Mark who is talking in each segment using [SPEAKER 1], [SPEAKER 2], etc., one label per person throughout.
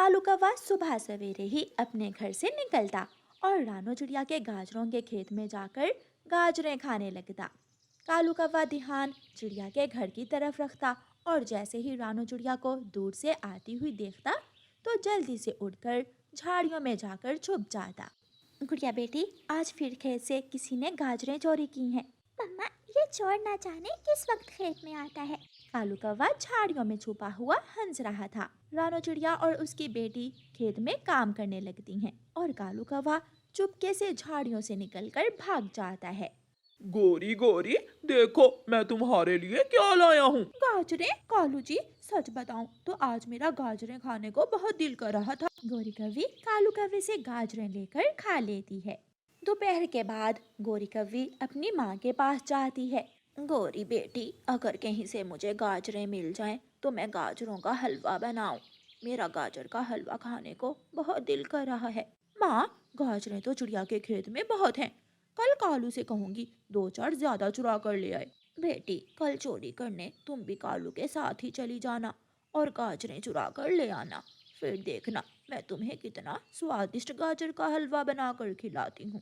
[SPEAKER 1] कालू कौवा सुबह सवेरे ही अपने घर से निकलता और रानो चिड़िया के गाजरों के खेत में जाकर गाजरें खाने लगता। कालू कौवा ध्यान चिड़िया के घर की तरफ रखता और जैसे ही रानो चिड़िया को दूर से आती हुई देखता तो जल्दी से उड़कर झाड़ियों में जाकर छुप जाता। गुड़िया बेटी, आज फिर खेत से किसी ने गाजरें चोरी की हैं।
[SPEAKER 2] मम्मा, ये चोर ना जाने किस वक्त खेत में आता है।
[SPEAKER 1] कालू कौवा झाड़ियों में छुपा हुआ हंस रहा था। रानो चिड़िया और उसकी बेटी खेत में काम करने लगती हैं और कालू कौवा चुपके से झाड़ियों से निकलकर भाग जाता है।
[SPEAKER 3] गोरी गोरी, देखो मैं तुम्हारे लिए क्या लाया हूँ।
[SPEAKER 1] गाजरें? कालू जी, सच बताऊं तो आज मेरा गाजरें खाने को बहुत दिल कर रहा था। गोरी कौवी कालू कौवे से गाजरें लेकर खा लेती है। दोपहर के बाद गोरी कौवी अपनी माँ के पास जाती है। गोरी बेटी, अगर कहीं से मुझे गाजरें मिल जाएं तो मैं गाजरों का हलवा बनाऊं। मेरा गाजर का हलवा खाने को बहुत दिल कर रहा है। माँ, गाजरें तो चिड़िया के खेत में बहुत हैं। कल कालू से कहूंगी 2-4 ज्यादा चुरा कर ले आए। बेटी, कल चोरी करने तुम भी कालू के साथ ही चली जाना और गाजरें चुरा कर ले आना। फिर देखना मैं तुम्हें कितना स्वादिष्ट गाजर का हलवा बनाकर खिलाती हूँ।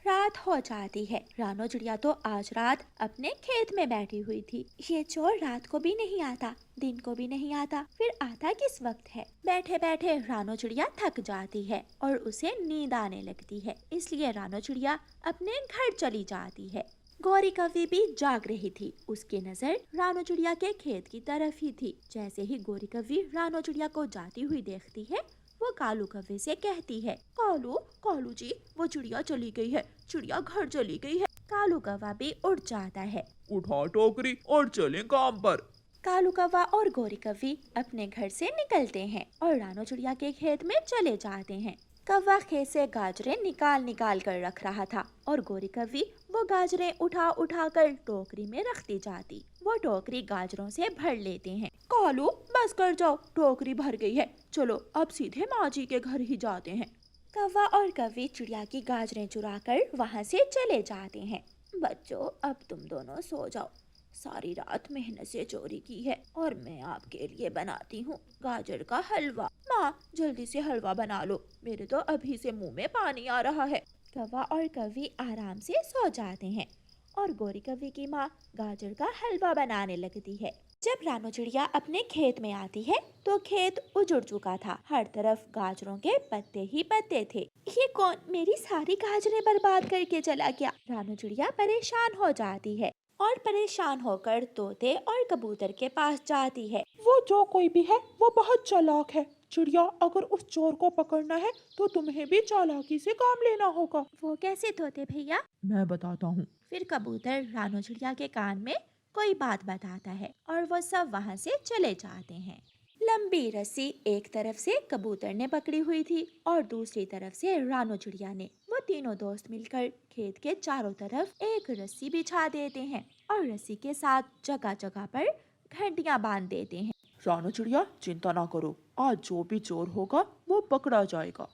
[SPEAKER 1] रात हो जाती है। रानो चिड़िया तो आज रात अपने खेत में बैठी हुई थी। ये चोर रात को भी नहीं आता, दिन को भी नहीं आता, फिर आता किस वक्त है? बैठे बैठे रानो चिड़िया थक जाती है और उसे नींद आने लगती है, इसलिए रानो चिड़िया अपने घर चली जाती है। गौरी कौवी भी जाग रही थी। उसकी नजर रानो चिड़िया के खेत की तरफ ही थी। जैसे ही गौरी कौवी रानो चिड़िया को जाती हुई देखती है वो कालू कौवे से कहती है, कालू कालू जी, वो चिड़िया चली गई है, चिड़िया घर चली गई है। कालू कौवा भी उड़ जाता है।
[SPEAKER 3] उठा टोकरी और चलें काम पर।
[SPEAKER 1] कालू कौवा और गौरी कौवी अपने घर से निकलते हैं और रानो चिड़िया के खेत में चले जाते हैं। कौवा खेत से गाजरें निकाल निकाल कर रख रहा था और गौरी कौवी वो गाजरें उठा उठा कर टोकरी में रखती जाती। वो टोकरी गाजरों से भर लेते हैं। कालू, बस कर जाओ, टोकरी भर गई है, चलो अब सीधे माँ जी के घर ही जाते हैं। कौवा और कौवी चिड़िया की गाजरें चुरा कर वहाँ से चले जाते हैं। बच्चों, अब तुम दोनों सो जाओ। सारी रात मेहनत से चोरी की है और मैं आपके लिए बनाती हूँ गाजर का हलवा। माँ, जल्दी से हलवा बना लो, मेरे तो अभी से मुंह में पानी आ रहा है। कौवा और कौवी आराम से सो जाते हैं और गौरी कौवी की माँ गाजर का हलवा बनाने लगती है। जब रानो चिड़िया अपने खेत में आती है तो खेत उजड़ चुका था। हर तरफ गाजरों के पत्ते ही पत्ते थे। ये कौन मेरी सारी गाजरें बर्बाद करके चला गया? रानो चिड़िया परेशान हो जाती है और परेशान होकर तोते और कबूतर के पास जाती है।
[SPEAKER 3] वो जो कोई भी है वो बहुत चालाक है। चिड़िया, अगर उस चोर को पकड़ना है तो तुम्हें भी चालाकी से काम लेना होगा।
[SPEAKER 1] वो कैसे तोते भैया?
[SPEAKER 3] मैं बताता हूँ।
[SPEAKER 1] फिर कबूतर रानो चिड़िया के कान में कोई बात बताता है और वो सब वहाँ से चले जाते हैं। लंबी रस्सी एक तरफ से कबूतर ने पकड़ी हुई थी और दूसरी तरफ से रानो चिड़िया ने। वो तीनों दोस्त मिलकर खेत के चारों तरफ एक रस्सी बिछा देते हैं और रस्सी के साथ जगह जगह पर घंटियां बांध देते हैं।
[SPEAKER 3] रानो चिड़िया, चिंता ना करो, आज जो भी चोर होगा वो पकड़ा जाएगा।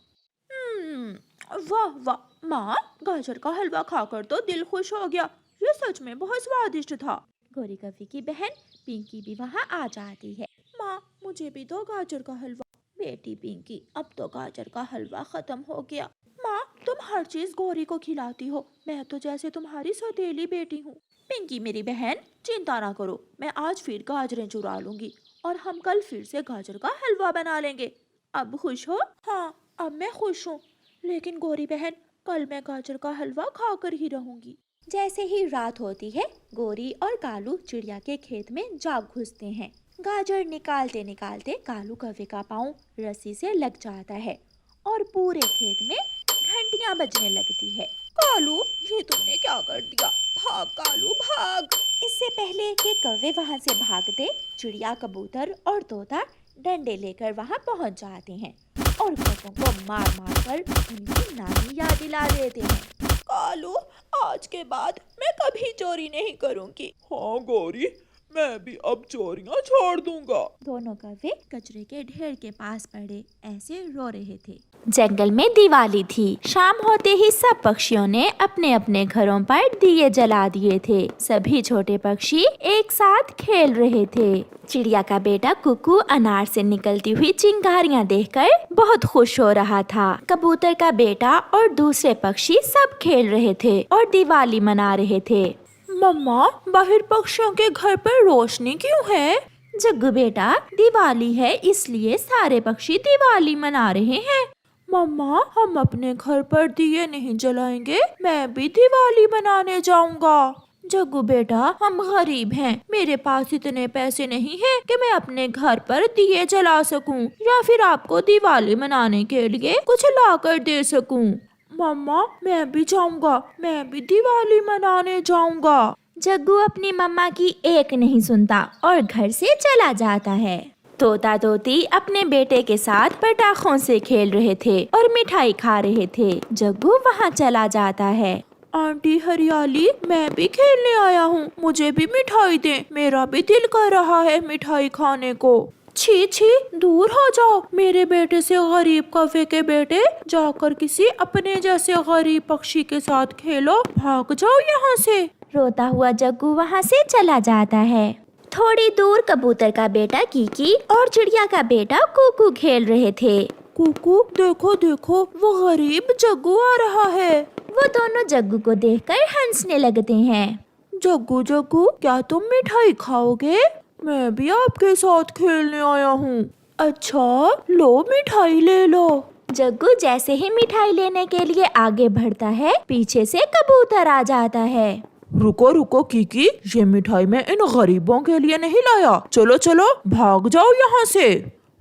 [SPEAKER 1] वाह वाह माँ, गाजर का हलवा खाकर तो दिल खुश हो गया। ये सच में बहुत स्वादिष्ट था। गौरी कौवी की बहन पिंकी भी वहाँ आ जाती है। माँ, मुझे भी दो गाजर का हलवा। बेटी पिंकी, अब तो गाजर का हलवा खत्म हो गया। माँ, तुम हर चीज गौरी को खिलाती हो, मैं तो जैसे तुम्हारी सौतेली बेटी हूँ। पिंकी मेरी बहन, चिंता ना करो, मैं आज फिर गाजरें चुरा लूंगी और हम कल फिर से गाजर का हलवा बना लेंगे। अब खुश हो? हाँ, अब मैं खुश हूँ, लेकिन गौरी बहन, कल मैं गाजर का हलवा खाकर ही रहूंगी। जैसे ही रात होती है गौरी और कालू चिड़िया के खेत में जा घुसते हैं। गाजर निकालते निकालते कालू कौवे का पाँव रस्सी से लग जाता है और पूरे खेत में घंटियां बजने लगती है। कालू, ये तुमने क्या कर दिया? भाग कालू, भाग। इससे पहले कि कौवे वहां से भागते, चिड़िया, कबूतर और तोता डंडे लेकर वहां पहुंच जाते हैं और कौवों को मार मार कर उनकी नानी याद दिला देते हैं। कालू, आज के बाद मैं कभी चोरी नहीं करूंगी।
[SPEAKER 3] हाँ गौरी, मैं भी अब चोरियां छोड़ दूंगा।
[SPEAKER 1] दोनों कौवे कचरे के ढेर के पास पड़े ऐसे रो रहे थे।
[SPEAKER 4] जंगल में दिवाली थी। शाम होते ही सब पक्षियों ने अपने अपने घरों पर दिए जला दिए थे। सभी छोटे पक्षी एक साथ खेल रहे थे। चिड़िया का बेटा कुकू अनार से निकलती हुई चिंगारियां देखकर बहुत खुश हो रहा था। कबूतर का बेटा और दूसरे पक्षी सब खेल रहे थे और दिवाली मना रहे थे।
[SPEAKER 1] मम्मा, बाहर पक्षियों के घर पर रोशनी क्यों है?
[SPEAKER 4] जग्गू बेटा, दिवाली है इसलिए सारे पक्षी दिवाली मना रहे हैं।
[SPEAKER 1] मम्मा, हम अपने घर पर दिए नहीं जलाएंगे, मैं भी दिवाली मनाने जाऊंगा। जग्गू बेटा, हम गरीब हैं, मेरे पास इतने पैसे नहीं हैं कि मैं अपने घर पर दिए जला सकूं या फिर आपको दिवाली मनाने के लिए कुछ ला कर दे सकूं। मम्मा, मैं भी जाऊंगा, मैं भी दिवाली मनाने जाऊंगा।
[SPEAKER 4] जग्गू अपनी मम्मा की एक नहीं सुनता और घर से चला जाता है। तोता तोती अपने बेटे के साथ पटाखों से खेल रहे थे और मिठाई खा रहे थे। जग्गू वहाँ चला जाता है।
[SPEAKER 1] आंटी हरियाली, मैं भी खेलने आया हूँ, मुझे भी मिठाई दें, मेरा भी दिल कर रहा है मिठाई खाने को। छी छी, दूर हो जाओ मेरे बेटे से गरीब कौवे के बेटे, जाकर किसी अपने जैसे गरीब पक्षी के साथ खेलो, भाग जाओ यहाँ से।
[SPEAKER 4] रोता हुआ जग्गू वहाँ से चला जाता है। थोड़ी दूर कबूतर का बेटा कीकी और चिड़िया का बेटा कुकू खेल रहे थे।
[SPEAKER 1] कुकू, देखो देखो, वो गरीब जग्गू आ रहा है।
[SPEAKER 4] वो दोनों जग्गू को देखकर हंसने लगते हैं।
[SPEAKER 1] जग्गू जग्गू, क्या तुम मिठाई खाओगे? मैं भी आपके साथ खेलने आया हूँ। अच्छा, लो मिठाई ले लो।
[SPEAKER 4] जग्गू जैसे ही मिठाई लेने के लिए आगे बढ़ता है, पीछे से कबूतर आ जाता है।
[SPEAKER 3] रुको रुको कीकी, ये मिठाई मैं इन गरीबों के लिए नहीं लाया, चलो चलो भाग जाओ यहाँ से।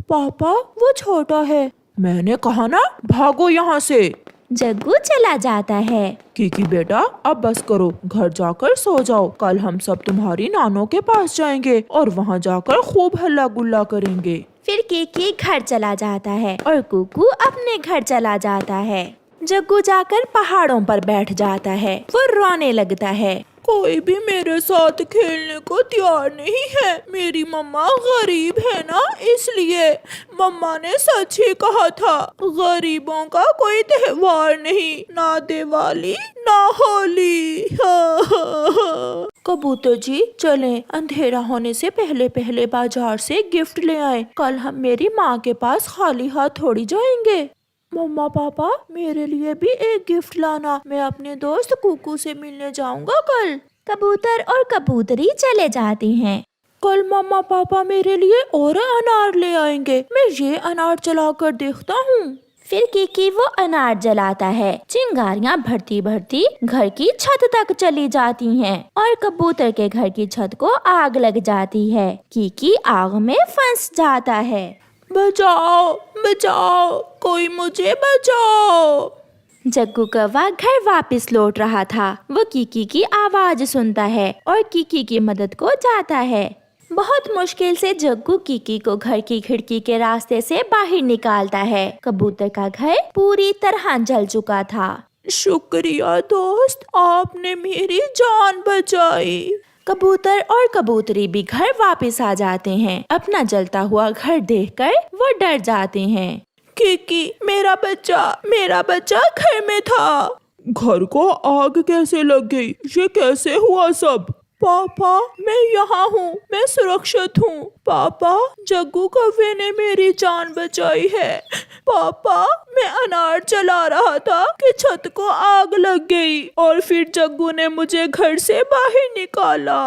[SPEAKER 1] पापा, वो छोटा है।
[SPEAKER 3] मैंने कहा ना, भागो यहाँ से।
[SPEAKER 4] जग्गू चला जाता है।
[SPEAKER 3] कीकी बेटा, अब बस करो, घर जाकर सो जाओ। कल हम सब तुम्हारी नानों के पास जाएंगे और वहाँ जाकर खूब हल्ला गुल्ला करेंगे।
[SPEAKER 4] फिर कीकी घर चला जाता है और कुकू अपने घर चला जाता है। जग्गू जाकर पहाड़ों पर बैठ जाता है। वो रोने लगता है।
[SPEAKER 1] कोई भी मेरे साथ खेलने को तैयार नहीं है। मेरी मम्मा गरीब है ना, इसलिए। मम्मा ने सच ही कहा था, गरीबों का कोई त्योहार नहीं, ना दिवाली ना होली। कबूतर जी, चलें, अंधेरा होने से पहले पहले बाजार से गिफ्ट ले आए। कल हम मेरी माँ के पास खाली हाथ थोड़ी जाएंगे। मम्मा पापा, मेरे लिए भी एक गिफ्ट लाना, मैं अपने दोस्त कुकू से मिलने जाऊंगा कल।
[SPEAKER 4] कबूतर और कबूतरी चले जाते हैं।
[SPEAKER 1] कल मम्मा पापा मेरे लिए और अनार ले आएंगे, मैं ये अनार चला कर देखता हूँ।
[SPEAKER 4] फिर कीकी वो अनार जलाता है। चिंगारियां बढ़ती बढ़ती घर की छत तक चली जाती हैं और कबूतर के घर की छत को आग लग जाती है। कीकी आग में फंस जाता है।
[SPEAKER 1] बचाओ बचाओ, कोई मुझे बचाओ।
[SPEAKER 4] जग्गू कौवा घर वापस लौट रहा था। वो कीकी की आवाज सुनता है और कीकी की मदद को जाता है। बहुत मुश्किल से जग्गू कीकी को घर की खिड़की के रास्ते से बाहर निकालता है। कबूतर का घर पूरी तरह जल चुका था।
[SPEAKER 1] शुक्रिया दोस्त, आपने मेरी जान बचाई।
[SPEAKER 4] कबूतर और कबूतरी भी घर वापस आ जाते हैं। अपना जलता हुआ घर देखकर वो डर जाते हैं।
[SPEAKER 1] कीकी, मेरा बच्चा घर में था।
[SPEAKER 3] घर को आग कैसे लग गई? ये कैसे हुआ सब?
[SPEAKER 1] पापा, मैं यहाँ हूँ, मैं सुरक्षित हूँ। पापा, जग्गू कौवे ने मेरी जान बचाई है। पापा, मैं अनार जला रहा था कि छत को आग लग गई और फिर जग्गू ने मुझे घर से बाहर निकाला।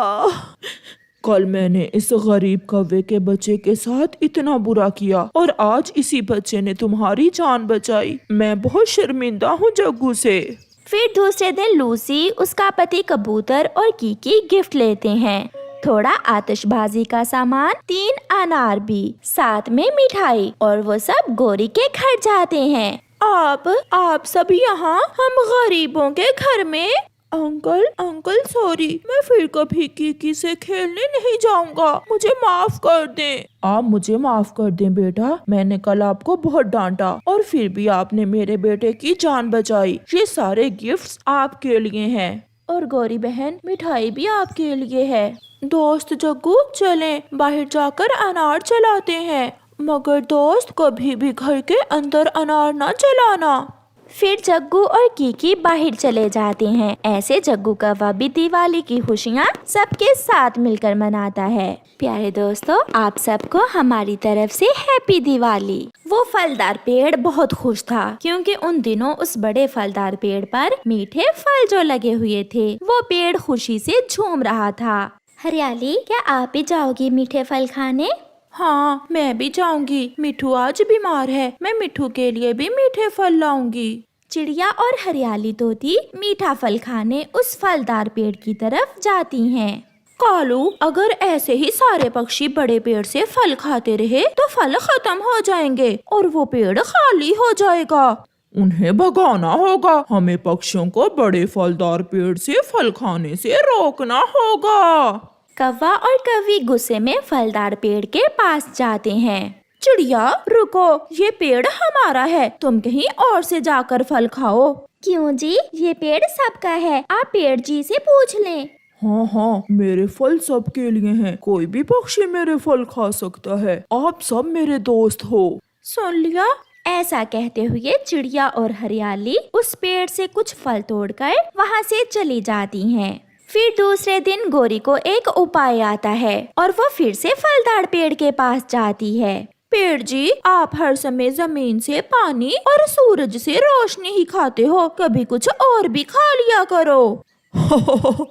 [SPEAKER 3] कल मैंने इस गरीब कौवे के बच्चे के साथ इतना बुरा किया और आज इसी बच्चे ने तुम्हारी जान बचाई। मैं बहुत शर्मिंदा हूँ जग्गू से।
[SPEAKER 4] फिर दूसरे दिन लूसी, उसका पति कबूतर और कीकी गिफ्ट लेते हैं। थोड़ा आतिशबाजी का सामान, 3 अनार भी, साथ में मिठाई, और वो सब गोरी के घर जाते हैं।
[SPEAKER 1] आप सब यहाँ, हम गरीबों के घर में। अंकल सॉरी, मैं फिर कभी कीकी से खेलने नहीं जाऊंगा, मुझे माफ कर दें।
[SPEAKER 3] आप मुझे माफ कर दें बेटा, मैंने कल आपको बहुत डांटा और फिर भी आपने मेरे बेटे की जान बचाई। ये सारे गिफ्ट्स आपके लिए हैं।
[SPEAKER 4] और गौरी बहन मिठाई भी आपके लिए है। दोस्त जग्गू चलें बाहर जाकर अनार चलाते हैं, मगर दोस्त कभी भी घर के अंदर अनार ना चलाना। फिर जग्गू और कीकी बाहर चले जाते हैं। ऐसे जग्गू कौवा भी दिवाली की खुशियाँ सबके साथ मिलकर मनाता है। प्यारे दोस्तों, आप सबको हमारी तरफ से हैप्पी दिवाली। वो फलदार पेड़ बहुत खुश था क्योंकि उन दिनों उस बड़े फलदार पेड़ पर मीठे फल जो लगे हुए थे, वो पेड़ खुशी से झूम रहा था।
[SPEAKER 2] हरियाली, क्या आप भी जाओगी मीठे फल खाने?
[SPEAKER 4] हाँ, मैं भी जाऊंगी। मिठू आज बीमार है, मैं मिठू के लिए भी मीठे फल लाऊंगी। चिड़िया और हरियाली तोती मीठा फल खाने उस फलदार पेड़ की तरफ जाती हैं। कालू, अगर ऐसे ही सारे पक्षी बड़े पेड़ से फल खाते रहे तो फल खत्म हो जाएंगे और वो पेड़ खाली हो जाएगा।
[SPEAKER 3] उन्हें भगाना होगा। हमें पक्षियों को बड़े फलदार पेड़ से फल खाने से रोकना होगा।
[SPEAKER 4] कौवा और कौवी गुस्से में फलदार पेड़ के पास जाते हैं। चिड़िया रुको, ये पेड़ हमारा है, तुम कहीं और से जाकर फल खाओ।
[SPEAKER 2] क्यों जी, ये पेड़ सबका है, आप पेड़ जी से पूछ लें।
[SPEAKER 3] हाँ हाँ, मेरे फल सबके लिए हैं, कोई भी पक्षी मेरे फल खा सकता है। आप सब मेरे दोस्त हो।
[SPEAKER 4] सुन लिया? ऐसा कहते हुए चिड़िया और हरियाली उस पेड़ से कुछ फल तोड़कर वहाँ से चली जाती हैं। फिर दूसरे दिन गौरी को एक उपाय आता है और वो फिर से फलदार पेड़ के पास जाती है। पेड़ जी, आप हर समय जमीन से पानी और सूरज से रोशनी ही खाते हो, कभी कुछ और भी खा लिया करो।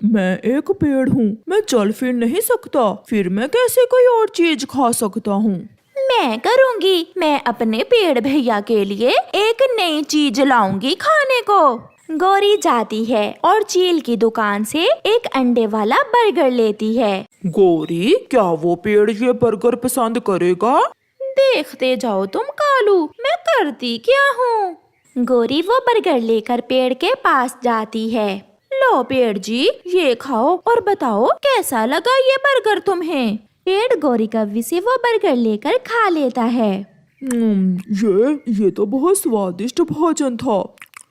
[SPEAKER 3] मैं एक पेड़ हूँ, मैं चल फिर नहीं सकता, फिर मैं कैसे कोई और चीज खा सकता हूँ?
[SPEAKER 4] मैं करूँगी, मैं अपने पेड़ भैया के लिए एक नई चीज लाऊंगी खाने को। गौरी जाती है और चील की दुकान से एक अंडे वाला बर्गर लेती है।
[SPEAKER 3] गौरी, क्या वो पेड़ ये बर्गर पसंद करेगा?
[SPEAKER 4] देखते जाओ तुम कालू, मैं करती क्या हूँ। गौरी वो बर्गर लेकर पेड़ के पास जाती है। लो पेड़ जी, ये खाओ और बताओ कैसा लगा ये बर्गर तुम्हें। पेड़ गौरी कौवी से वो बर्गर लेकर खा लेता है।
[SPEAKER 3] ये तो बहुत स्वादिष्ट भोजन था।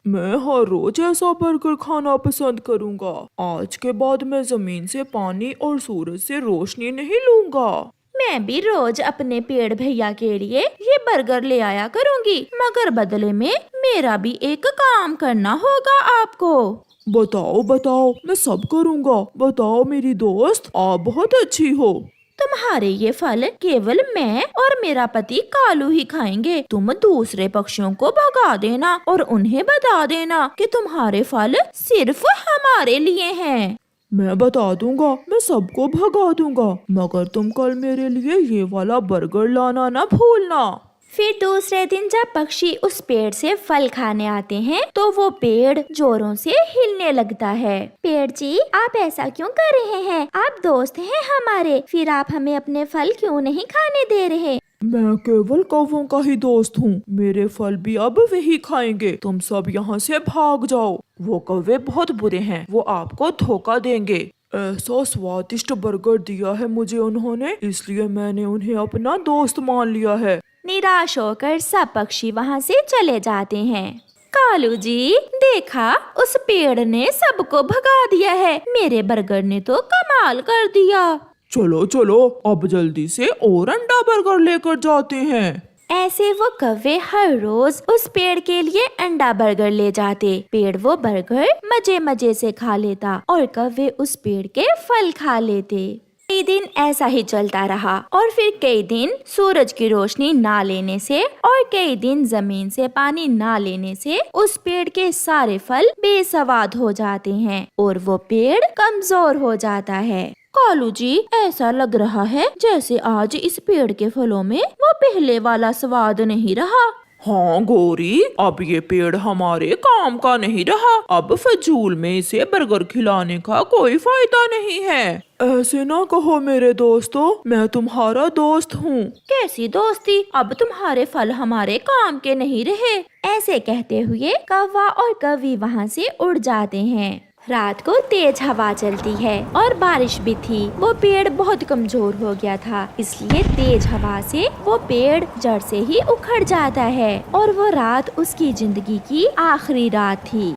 [SPEAKER 3] मैं हर रोज ऐसा बर्गर खाना पसंद करूंगा। आज के बाद मैं जमीन से पानी और सूरज से रोशनी नहीं लूंगा।
[SPEAKER 4] मैं भी रोज अपने पेड़ भैया के लिए ये बर्गर ले आया करूंगी, मगर बदले में मेरा भी एक काम करना होगा आपको।
[SPEAKER 3] बताओ बताओ, मैं सब करूंगा। बताओ मेरी दोस्त, आप बहुत अच्छी हो।
[SPEAKER 4] तुम्हारे ये फल केवल मैं और मेरा पति कालू ही खाएंगे। तुम दूसरे पक्षियों को भगा देना और उन्हें बता देना कि तुम्हारे फल सिर्फ हमारे लिए हैं।
[SPEAKER 3] मैं बता दूंगा, मैं सबको भगा दूंगा, मगर तुम कल मेरे लिए ये वाला बर्गर लाना ना भूलना।
[SPEAKER 4] फिर दूसरे दिन जब पक्षी उस पेड़ से फल खाने आते हैं तो वो पेड़ जोरों से हिलने लगता है।
[SPEAKER 2] पेड़ जी, आप ऐसा क्यों कर रहे हैं? आप दोस्त हैं हमारे, फिर आप हमें अपने फल क्यों नहीं खाने दे रहे?
[SPEAKER 3] मैं केवल कौवों का ही दोस्त हूँ, मेरे फल भी अब वही खाएंगे। तुम सब यहाँ से भाग जाओ। वो कौवे बहुत बुरे हैं, वो आपको धोखा देंगे। ऐसा स्वादिष्ट बर्गर दिया है मुझे उन्होंने, इसलिए मैंने उन्हें अपना दोस्त मान लिया है।
[SPEAKER 4] निराश होकर सब पक्षी वहाँ से चले जाते हैं। कालू जी, देखा, उस पेड़ ने सबको भगा दिया है। मेरे बर्गर ने तो कमाल कर दिया।
[SPEAKER 3] चलो चलो, अब जल्दी से और अंडा बर्गर लेकर जाते हैं।
[SPEAKER 4] ऐसे वो कौवे हर रोज उस पेड़ के लिए अंडा बर्गर ले जाते। पेड़ वो बर्गर मजे मजे से खा लेता और कौवे उस पेड़ के फल खा लेते। कई दिन ऐसा ही चलता रहा और फिर कई दिन सूरज की रोशनी ना लेने से और कई दिन जमीन से पानी ना लेने से उस पेड़ के सारे फल बेस्वाद हो जाते हैं और वो पेड़ कमजोर हो जाता है। कालू जी, ऐसा लग रहा है जैसे आज इस पेड़ के फलों में वो पहले वाला स्वाद नहीं रहा।
[SPEAKER 3] हाँ गौरी, अब ये पेड़ हमारे काम का नहीं रहा। अब फजूल में इसे बर्गर खिलाने का कोई फायदा नहीं है। ऐसे ना कहो मेरे दोस्तों, मैं तुम्हारा दोस्त हूँ।
[SPEAKER 4] कैसी दोस्ती? अब तुम्हारे फल हमारे काम के नहीं रहे। ऐसे कहते हुए कौवा और कौवी वहाँ से उड़ जाते हैं। रात को तेज हवा चलती है और बारिश भी थी। वो पेड़ बहुत कमजोर हो गया था, इसलिए तेज हवा से वो पेड़ जड़ से ही उखड़ जाता है और वो रात उसकी जिंदगी की आखिरी रात थी।